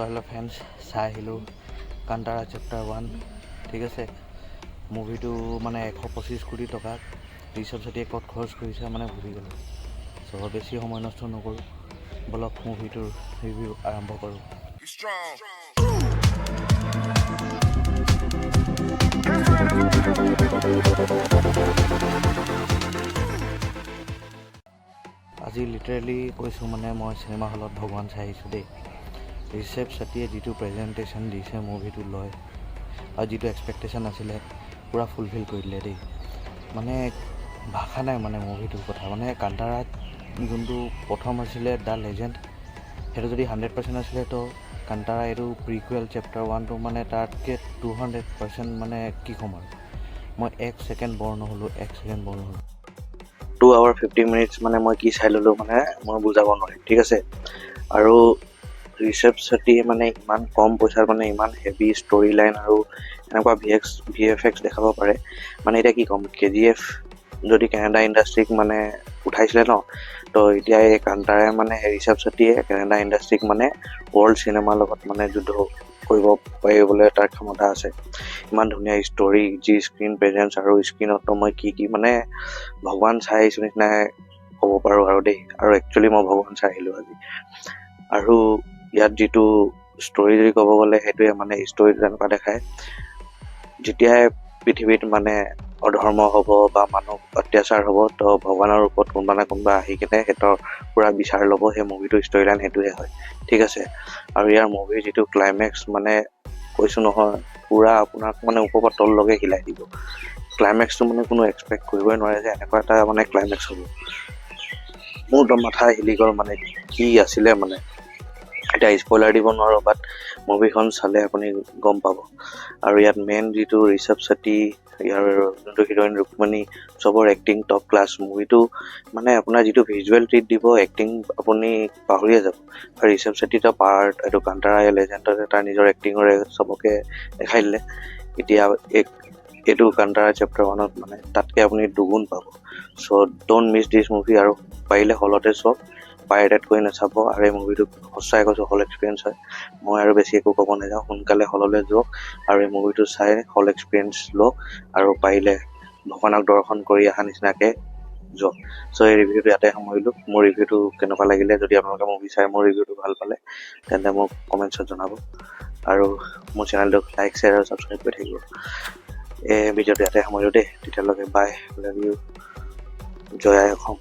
Hello' friends, চাই আহিলোঁ Kantara chapter 1। ঠিক আছে, মুভিটো মানে 125 কোটি টকা ঋষভ শেট্টীয়ে ক'ত খৰচ কৰিছে মানে ভুলি গ'লোঁ। চ' বেছি সময় নষ্ট নকৰোঁ, বলক মুভিটোৰ ৰিভিউ আৰম্ভ কৰোঁ। আজি লিটাৰেলি কৈছোঁ মানে মই চিনেমা হলত ভগৱান চাই আহিছোঁ দেই। ঋষভ শেট্টীয়ে যিটো প্ৰেজেণ্টেশ্যন দিছে মুভিটো লৈ আৰু যিটো এক্সপেক্টেশ্যন আছিলে পূৰা ফুলফিল কৰি দিলে দেই। মানে ভাষা নাই মানে মুভিটোৰ কথা। মানে কান্তাৰাত যোনটো প্ৰথম আছিলে দ্য লেজেণ্ড, সেইটো যদি 100% আছিলে তো কান্তাৰা এইটো প্ৰিকুৱেল চেপ্টাৰ 1টো মানে তাতকৈ 200% মানে কি ক'ম আৰু। মই 1 ছেকেণ্ড বৰ নহ'লোঁ। 2 hour 50 minutes মানে মই কি চাই ল'লোঁ মানে মই বুজাব নোৱাৰিম। ঠিক আছে, আৰু ঋষভ শেট্টীয়ে মানে ইমান কম পইচাত মানে ইমান হেভি ষ্টৰি লাইন আৰু এনেকুৱা VFX দেখাব পাৰে। মানে এতিয়া কি ক'ম, KGF যদি কানাডা ইণ্ডাষ্ট্ৰিক মানে উঠাইছিলে ন, তো এতিয়া এই কান্তাৰাই মানে ঋষভ শেট্টীয়ে কানাডা ইণ্ডাষ্ট্ৰিক মানে ৱৰ্ল্ড চিনেমাৰ লগত মানে যুদ্ধ কৰিব পাৰিবলৈ তাৰ ক্ষমতা আছে। ইমান ধুনীয়া ষ্টৰি, যি স্ক্ৰীণ প্ৰেজেঞ্চ আৰু স্ক্ৰীণতো মই কি মানে ভগৱান চাই আহিছোঁ নিচিনাই ক'ব পাৰোঁ আৰু দেই। আৰু একচুৱেলি মই ভগৱান চাই আহিলোঁ আজি। আৰু ইয়াত যিটো ষ্টৰি যদি ক'ব গ'লে সেইটোৱে মানে ষ্টৰিটো তেনেকুৱা দেখায়, যেতিয়াই পৃথিৱীত মানে অধৰ্ম হ'ব বা মানুহ অত্যাচাৰ হ'ব, তো ভগৱানৰ ওপৰত কোনোবা না কোনোবা আহি কিনে সিহঁতৰ পূৰা বিচাৰ ল'ব। সেই মুভিটোৰ ষ্টৰি লাইন সেইটোৱে হয়। ঠিক আছে, আৰু ইয়াৰ মুভিৰ যিটো ক্লাইমেক্স মানে কৈছোঁ নহয়, পূৰা আপোনাক মানে ওপৰৰ পৰা তললৈকে হিলাই দিব। ক্লাইমেক্সটো মানে কোনো এক্সপেক্ট কৰিবই নোৱাৰে যে এনেকুৱা এটা মানে ক্লাইমেক্স হ'ব। মোৰ একদম মাথা হিলি গ'ল মানে কি আছিলে মানে। এতিয়া স্পইলাৰ দিব নোৱাৰোঁ, বাট মুভিখন চালে আপুনি গম পাব। আৰু ইয়াত মেইন যিটো ঋষভ শেট্টী, ইয়াৰ যোনটো হিৰইন ৰুক্মিণী, চবৰ এক্টিং টপ ক্লাছ। মুভিটো মানে আপোনাৰ যিটো ভিজুৱেল ট্ৰিট দিব, এক্টিং আপুনি পাহৰিয়ে যাব। আৰু ঋষভ শেট্টীটো পাৰ্ট এইটো কান্তাৰা লেজেণ্ডত তাৰ নিজৰ এক্টিঙৰে চবকে দেখাই দিলে। এতিয়া এইটো কান্তাৰা চেপ্টাৰ 1ত মানে তাতকৈ আপুনি দুগুণ পাব। চ' ড'ন্ট মিছ দিছ মুভি। আৰু পাৰিলে হলতে চাওক, পাইৰেটেড কৰি নাচাব। আৰু এই মুভিটো সঁচাই কৈছোঁ হল এক্সপিৰিয়েঞ্চ হয়। মই আৰু বেছি একো ক'ব নাযাওঁ, সোনকালে হললৈ যাওক আৰু এই মুভিটো চাই হল এক্সপিৰিয়েঞ্চ লওক। আৰু পাৰিলে ভগৱানক দৰ্শন কৰি অহা নিচিনাকৈ যাওক। চ' এই ৰিভিউটো ইয়াতে সামৰিলোঁ। মোৰ ৰিভিউটো কেনেকুৱা লাগিলে, যদি আপোনালোকে মুভি চাই মোৰ ৰিভিউটো ভাল পালে তেন্তে মোক কমেণ্টছত জনাব। আৰু মোৰ চেনেলটোক লাইক, শ্বেয়াৰ আৰু ছাবস্ক্ৰাইব কৰি থাকিব। এই ভিডিঅ'টো ইয়াতে সামৰিলোঁ দেই। তেতিয়ালৈকে বাই, love you, Jay I Assam.